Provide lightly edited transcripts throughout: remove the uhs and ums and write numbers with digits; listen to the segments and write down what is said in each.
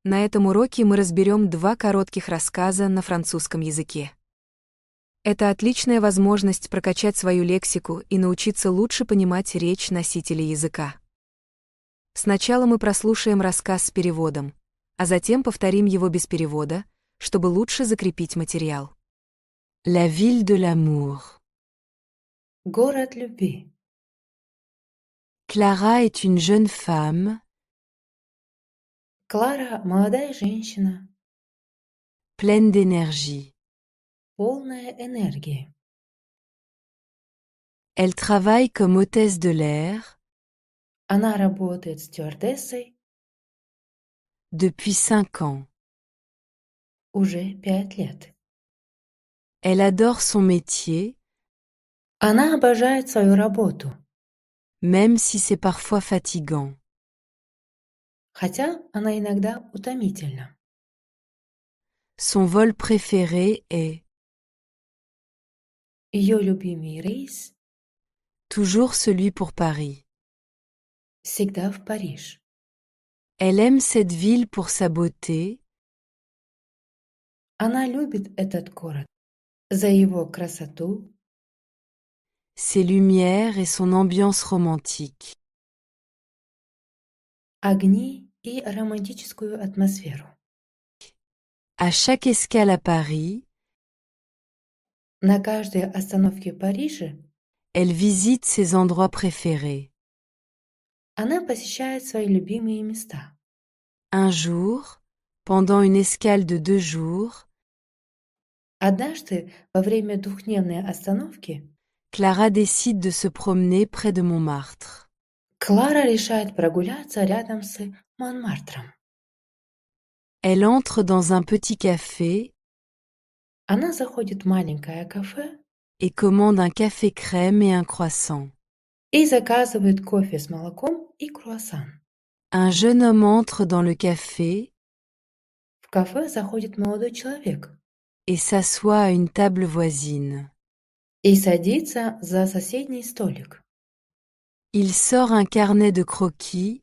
На этом уроке мы разберем два коротких рассказа на французском языке. Это отличная возможность прокачать свою лексику и научиться лучше понимать речь носителей языка. Сначала мы прослушаем рассказ с переводом, а затем повторим его без перевода, чтобы лучше закрепить материал. La ville de l'amour. Город любви. Clara est une jeune femme, Клара – молодая женщина, pleine d'énergie. полная энергии. Elle travaille comme hôtesse de l'air Она работает стюардессой depuis 5 ans. уже 5 лет. Elle adore son métier, Она обожает свою работу, même si c'est parfois fatigant. хотя она иногда утомительна. Son vol préféré est Ее любимый рейс toujours celui pour Paris. всегда в Париж. Elle aime cette ville pour sa beauté, Она любит этот город за его красоту, ses lumières et son ambiance romantique. огни и романтическую атмосферу. À chaque escale à Paris, На каждой остановке в Париже elle visite ses endroits préférés. она посещает свои любимые места. Un jour, pendant une escale de 2 jours, Однажды, во время двухдневной остановки, Clara décide de se promener près de Montmartre. Клара решает прогуляться рядом с Монмартром. Elle entre dans un petit café Она заходит в маленькое кафе et commande un café crème et un croissant. и заказывает кофе с молоком и круассан. Un jeune homme entre dans le café В кафе заходит молодой человек et s'assoit à une table voisine. и садится за соседний столик. Il sort un carnet de croquis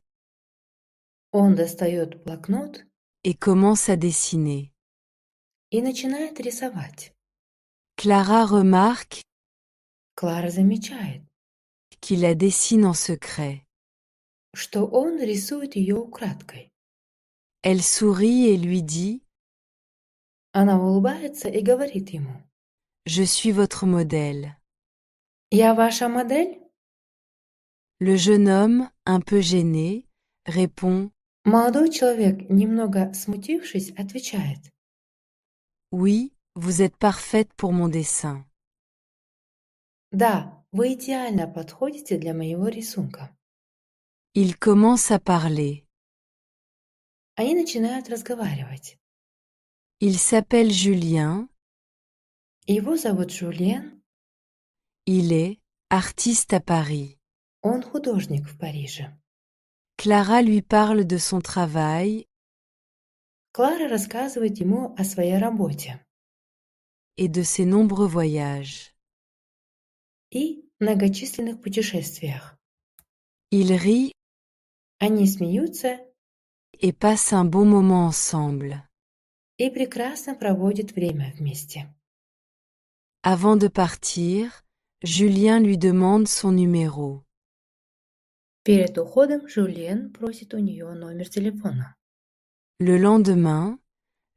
Он достает блокнот et commence à dessiner. и начинает рисовать. Clara remarque Клара замечает, qu'il la dessine en secret. что он рисует ее украдкой. Elle sourit et lui dit Она улыбается и говорит ему: « Je suis votre modèle. » «Я ваша модель?» Le jeune homme, un peu gêné, répond Молодой человек, немного смутившись, отвечает: « Oui, vous êtes parfaite pour mon dessin. » «Да, вы идеально подходите для моего рисунка». Il commence à parler. Они начинают разговаривать. Il s'appelle Julien. Его зовут Жюльен, Il est artiste à Paris. он художник в Париже. Clara lui parle de son travail Клара рассказывает ему о своей работе et de ses nombreux voyages. и многочисленных путешествиях. Ils rient Они смеются et passent un bon moment ensemble. и прекрасно проводят время вместе. Avant de partir, Julien lui demande son numéro. Перед уходом Жюльен просит у нее номер телефона. Le lendemain,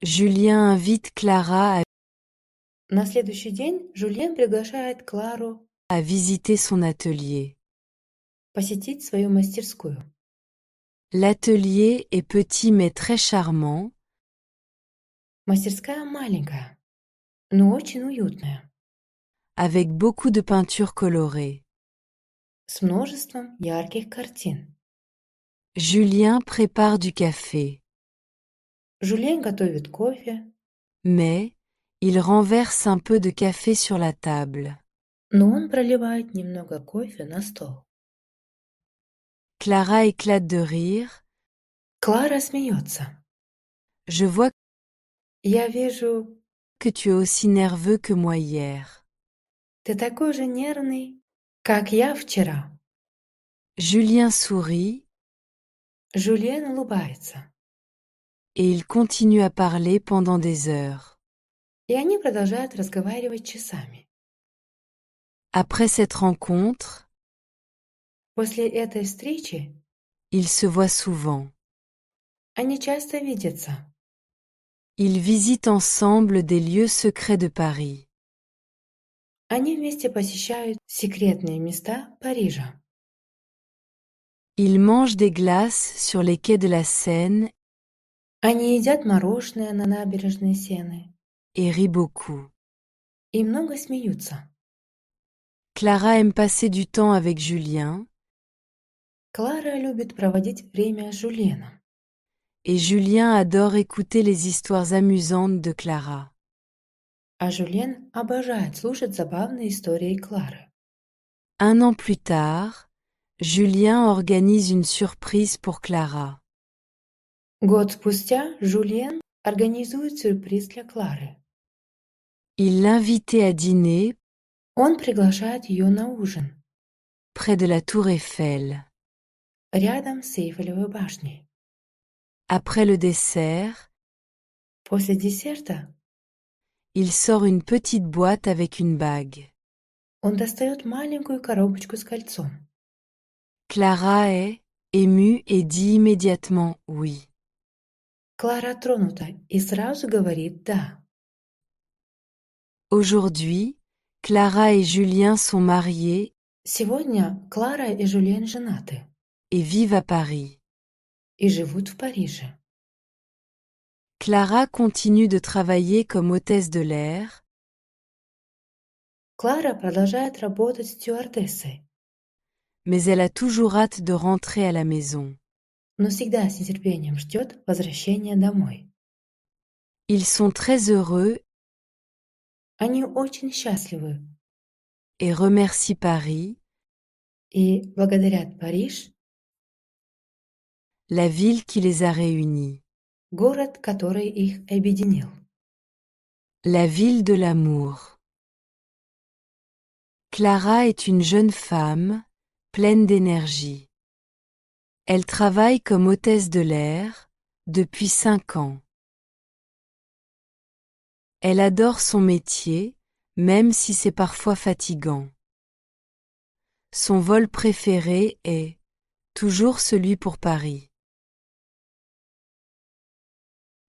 Julien invite Clara На следующий день Жюльен приглашает Клару à visiter son atelier. посетить свою мастерскую. L'atelier est petit mais très charmant, Мастерская маленькая, но очень уютная, avec beaucoup de peintures colorées. с множеством ярких картин. Julien prépare du café, Жюльен готовит кофе, mais il renverse un peu de café sur la table. но он проливает немного кофе на стол. Clara éclate de rire. Клара смеется. Je vois Я вижу, que tu es aussi nerveux que moi hier. ты такой же нервный, как я вчера. Julien sourit Жюльен улыбается. et ils continuent à parler pendant des heures. И они продолжают разговаривать часами. Après cette rencontre, После этой встречи ils se voient souvent. они часто видятся. Ils visitent ensemble des lieux secrets de Paris. Они вместе посещают секретные места Парижа. Ils mangent des glaces sur les quais de la Seine Они едят мороженое на набережной Сены et rient beaucoup. и много смеются. Clara aime passer du temps avec Julien, Клара любит проводить время с Жюльеном, et Julien adore écouter les histoires amusantes de Clara. а Жюльен обожает слушать забавные истории Клары. Un an plus tard, Julien organise une surprise pour Clara. Год спустя Жюльен организует сюрприз для Клары. Il l'invitait à dîner Он приглашает ее на ужин près de la tour Eiffel. рядом с Эйфелевой башней. Après le dessert, После десерта il sort une petite boîte avec une bague. он достает маленькую коробочку с кольцом. Clara est émue et dit immédiatement oui. Клара тронута и сразу говорит «да». Aujourd'hui, Clara et Julien sont mariés Сегодня Клара и Жюльен женаты et vivent à Paris. и живут в Париже. Clara continue de travailler comme hôtesse de l'air, Клара продолжает работать стюардессой, mais elle a toujours hâte de rentrer à la maison. но всегда с нетерпением ждет возвращения домой. Ils sont très heureux Они очень счастливы et remercient Paris, и благодарят Париж, la ville qui les a réunis. город, который их объединил. La ville de l'amour. Clara est une jeune femme, pleine d'énergie. Elle travaille comme hôtesse de l'air, depuis 5 ans. Elle adore son métier, même si c'est parfois fatigant. Son vol préféré est toujours celui pour Paris.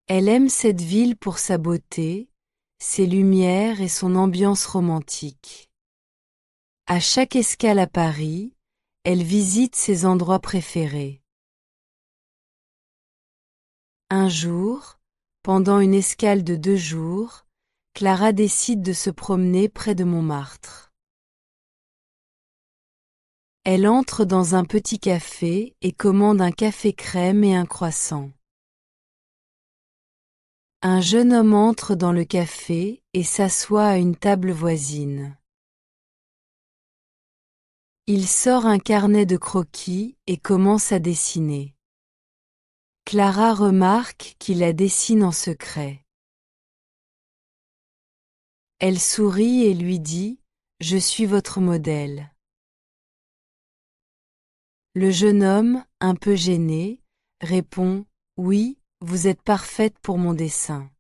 Elle aime cette ville pour sa beauté, ses lumières et son ambiance romantique. À chaque escale à Paris, elle visite ses endroits préférés. Un jour, pendant une escale de 2 jours, Clara décide de se promener près de Montmartre. Elle entre dans un petit café et commande un café crème et un croissant. Un jeune homme entre dans le café et s'assoit à une table voisine. Il sort un carnet de croquis et commence à dessiner. Clara remarque qu'il la dessine en secret. Elle sourit et lui dit « Je suis votre modèle ». Le jeune homme, un peu gêné, répond « Oui, vous êtes parfaite pour mon dessin ».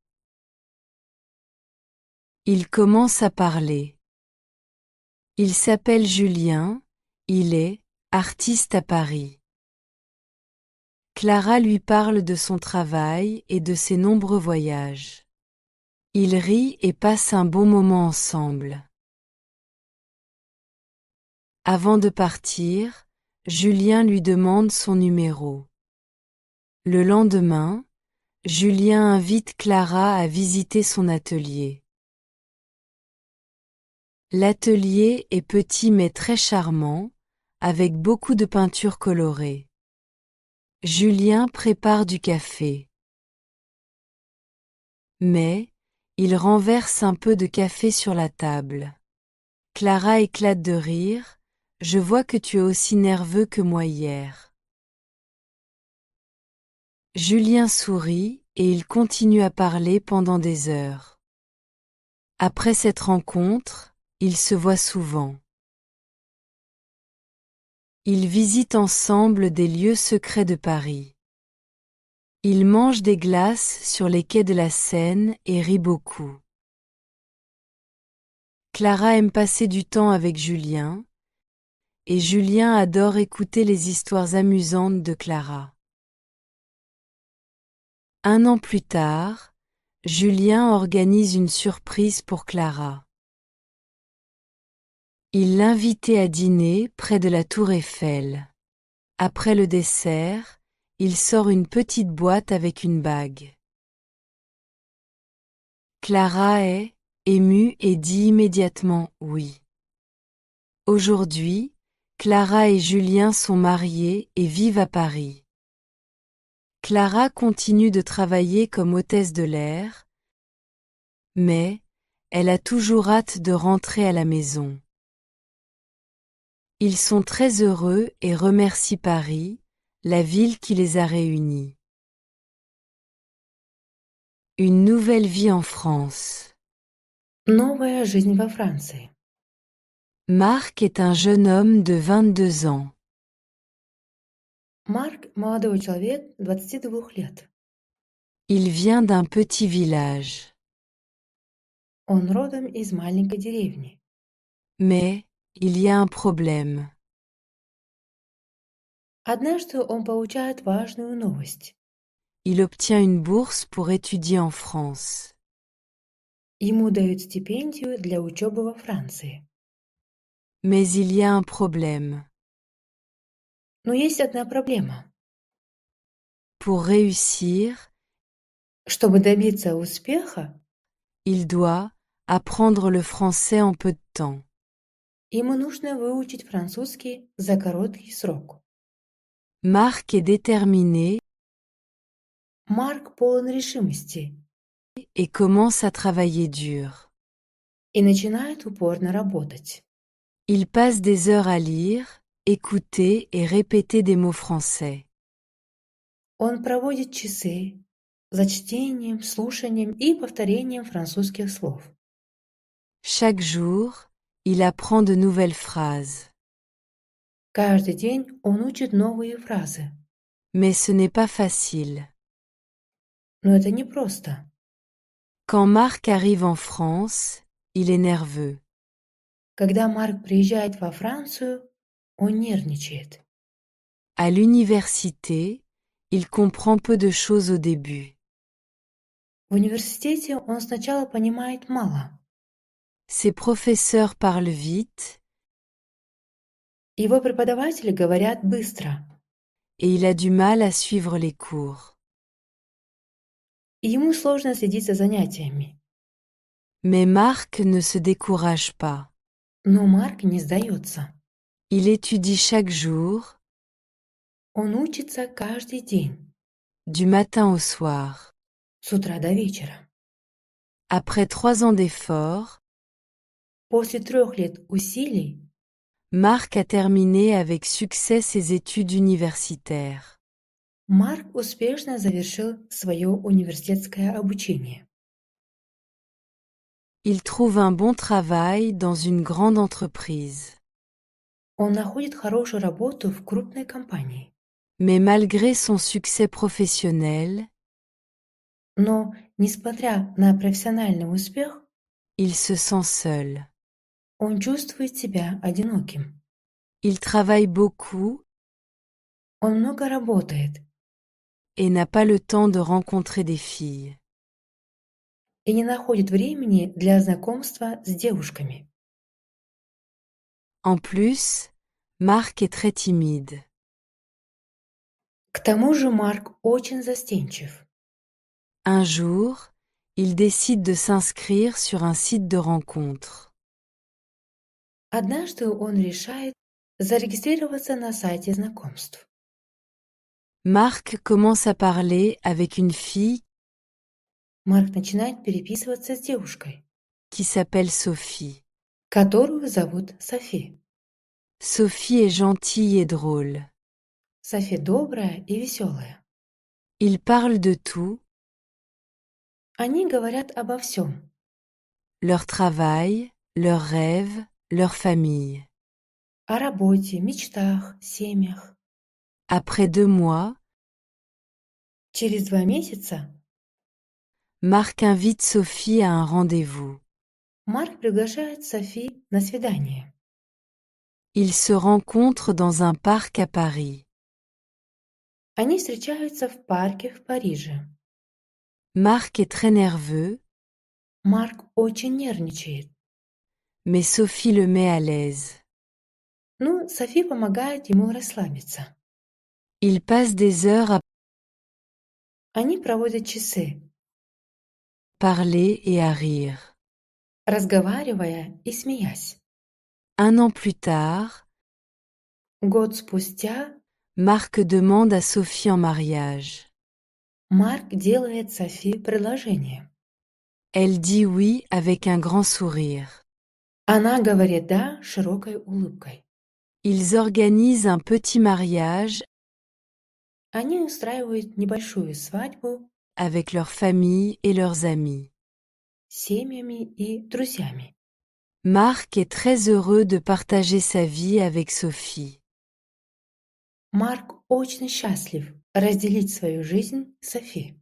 Il commence à parler. Il s'appelle Julien, il est artiste à Paris. Clara lui parle de son travail et de ses nombreux voyages. Ils rient et passent un bon moment ensemble. Avant de partir, Julien lui demande son numéro. Le lendemain, Julien invite Clara à visiter son atelier. L'atelier est petit mais très charmant, avec beaucoup de peintures colorées. Julien prépare du café. Mais, il renverse un peu de café sur la table. Clara éclate de rire. « Je vois que tu es aussi nerveux que moi hier. » Julien sourit et ils continuent à parler pendant des heures. Après cette rencontre, ils se voient souvent. Ils visitent ensemble des lieux secrets de Paris. Il mange des glaces sur les quais de la Seine et rit beaucoup. Clara aime passer du temps avec Julien, et Julien adore écouter les histoires amusantes de Clara. Un an plus tard, Julien organise une surprise pour Clara. Il l'invitait à dîner près de la tour Eiffel. Après le dessert, il sort une petite boîte avec une bague. Clara est émue et dit immédiatement oui. Aujourd'hui, Clara et Julien sont mariés et vivent à Paris. Clara continue de travailler comme hôtesse de l'air, mais elle a toujours hâte de rentrer à la maison. Ils sont très heureux et remercient Paris, la ville qui les a réunis. Une nouvelle vie en France. Новая жизнь во Франции. Marc est un jeune homme de 22 ans. Марк – молодой человек 22 лет. Il vient d'un petit village. Он родом из маленькой деревни. Mais, il y a un problème. Однажды он получает важную новость. Il obtient une bourse pour étudier en France. Ему дают стипендию для учебы во Франции. Mais il y a un problème. Но есть одна проблема. Pour réussir, Чтобы добиться успеха, il doit apprendre le français en peu de temps. ему нужно выучить французский за короткий срок. Marc est déterminé Марк полон решимости et commence à travailler dur. и начинает упорно работать. Il passe des heures à lire, écouter et répéter des mots français. Он проводит часы за чтением, слушанием и повторением французских слов. Chaque jour, il apprend de nouvelles phrases. Каждый день он учит новые фразы. Mais ce n'est pas facile. Но это непросто. Quand Marc arrive en France, il est nerveux. Когда Марк приезжает во Францию, он нервничает. À l'université, il comprend peu de choses au début. В университете он сначала понимает мало. Ses professeurs parlent vite, Его преподаватели говорят быстро, et il a du mal à suivre les cours. и ему сложно следить за занятиями. Mais Marc ne se décourage pas. Но Марк не сдается. Il étudie chaque jour, Он учится каждый день, du matin au soir. с утра до вечера. Après 3 ans d'efforts, После 3 лет усилий Marc a terminé avec succès ses études universitaires. Марк успешно завершил свое университетское обучение. Il trouve un bon travail dans une grande entreprise. Он находит хорошую работу в крупной компании. Mais malgré son succès professionnel, Но, несмотря на профессиональный успех, il se sent seul. он чувствует себя одиноким. Il travaille beaucoup Он много работает et n'a pas le temps de rencontrer des filles. и не находит времени для знакомства с девушками. En plus, Marc est très timide. К тому же Марк очень застенчив. Un jour, il décide de s'inscrire sur un site de rencontre. Однажды он решает зарегистрироваться на сайте знакомств. Marc commence à parler avec une fille Марк начинает переписываться с девушкой, qui s'appelle Sophie. которую зовут Софи. Sophie est gentille et drôle. Софи добрая и веселая. Ils parlent de tout, Они говорят обо всем. leur travail, leurs rêves, leur famille. О работе, мечтах, семьях. Après 2 mois, Через 2 месяца Marc invite Sophie à un rendez-vous. Марк приглашает Софи на свидание. Ils se rencontrent dans un parc à Paris. Они встречаются в парке в Париже. Marc est très nerveux, Марк очень нервничает. mais Sophie le met à l'aise. Ну, Софи помогает ему расслабиться. Ils passent des heures à Они проводят часы, parler et à rire. разговаривая и смеясь. 1 an plus tard, Год спустя Marc demande à Sophie en mariage. Марк делает Софи предложение. Elle dit oui avec un grand sourire. Она говорит «да» широкой улыбкой. Ils organisent un petit mariage Они устраивают небольшую свадьбу avec leur famille et leurs amis. с семьями и друзьями. Marc est très heureux de partager sa vie avec Sophie. Марк очень счастлив разделить свою жизнь с Софи.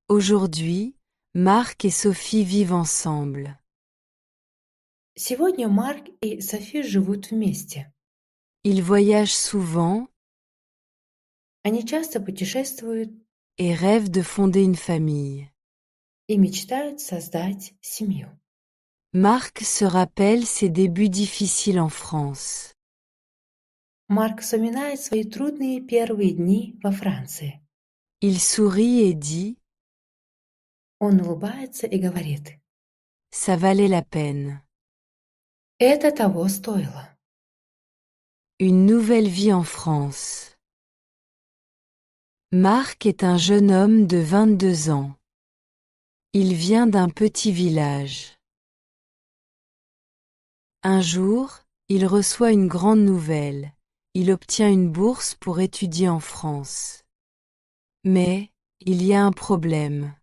Aujourd'hui, Marc et Sophie vivent ensemble. Сегодня Марк и Софи живут вместе. Ils voyagent souvent Они часто путешествуют et rêvent de fonder une famille. и мечтают создать семью. Marc se rappelle ses débuts difficiles en France. Марк вспоминает свои трудные первые дни во Франции. Il sourit et dit Он улыбается и говорит: « Ça valait la peine. «Это того стоило». Une nouvelle vie en France. Marc est un jeune homme de 22 ans. Il vient d'un petit village. Un jour, il reçoit une grande nouvelle. Il obtient une bourse pour étudier en France. Mais, il y a un problème.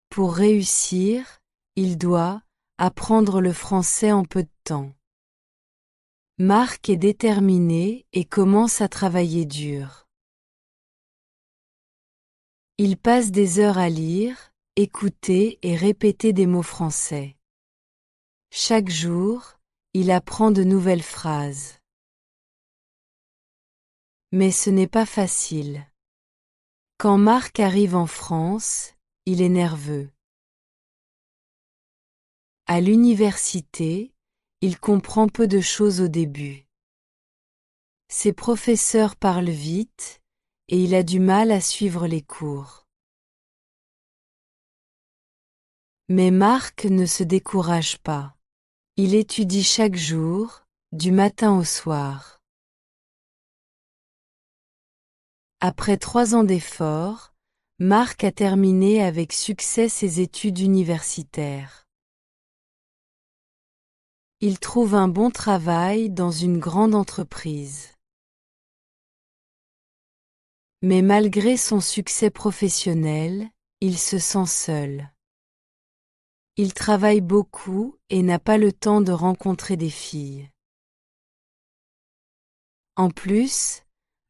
Pour réussir, il doit apprendre le français en peu de temps. Marc est déterminé et commence à travailler dur. Il passe des heures à lire, écouter et répéter des mots français. Chaque jour, il apprend de nouvelles phrases. Mais ce n'est pas facile. Quand Marc arrive en France, il est nerveux. À l'université, il comprend peu de choses au début. Ses professeurs parlent vite et il a du mal à suivre les cours. Mais Marc ne se décourage pas. Il étudie chaque jour, du matin au soir. Après 3 ans d'efforts, Marc a terminé avec succès ses études universitaires. Il trouve un bon travail dans une grande entreprise. Mais malgré son succès professionnel, il se sent seul. Il travaille beaucoup et n'a pas le temps de rencontrer des filles. En plus,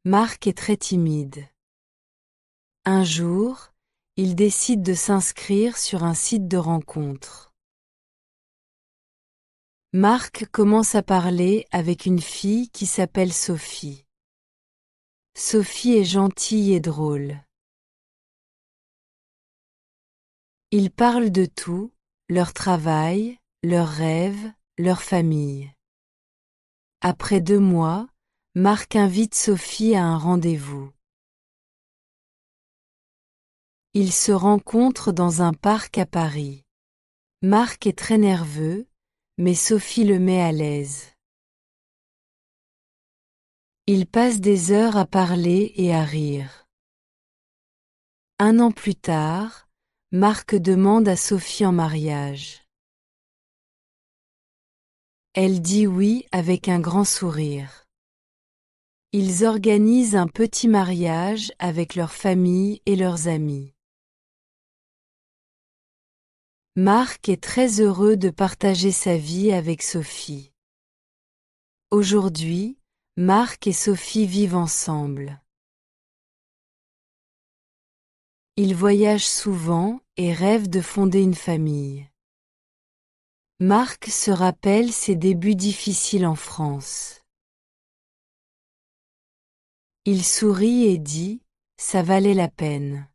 Marc est très timide. Un jour, il décide de s'inscrire sur un site de rencontre. Marc commence à parler avec une fille qui s'appelle Sophie. Sophie est gentille et drôle. Ils parlent de tout, leur travail, leurs rêves, leur famille. Après 2 mois, Marc invite Sophie à un rendez-vous. Ils se rencontrent dans un parc à Paris. Marc est très nerveux, mais Sophie le met à l'aise. Ils passent des heures à parler et à rire. 1 an plus tard, Marc demande à Sophie en mariage. Elle dit oui avec un grand sourire. Ils organisent un petit mariage avec leur famille et leurs amis. Marc est très heureux de partager sa vie avec Sophie. Aujourd'hui, Marc et Sophie vivent ensemble. Il voyage souvent et rêve de fonder une famille. Marc se rappelle ses débuts difficiles en France. Il sourit et dit « ça valait la peine ».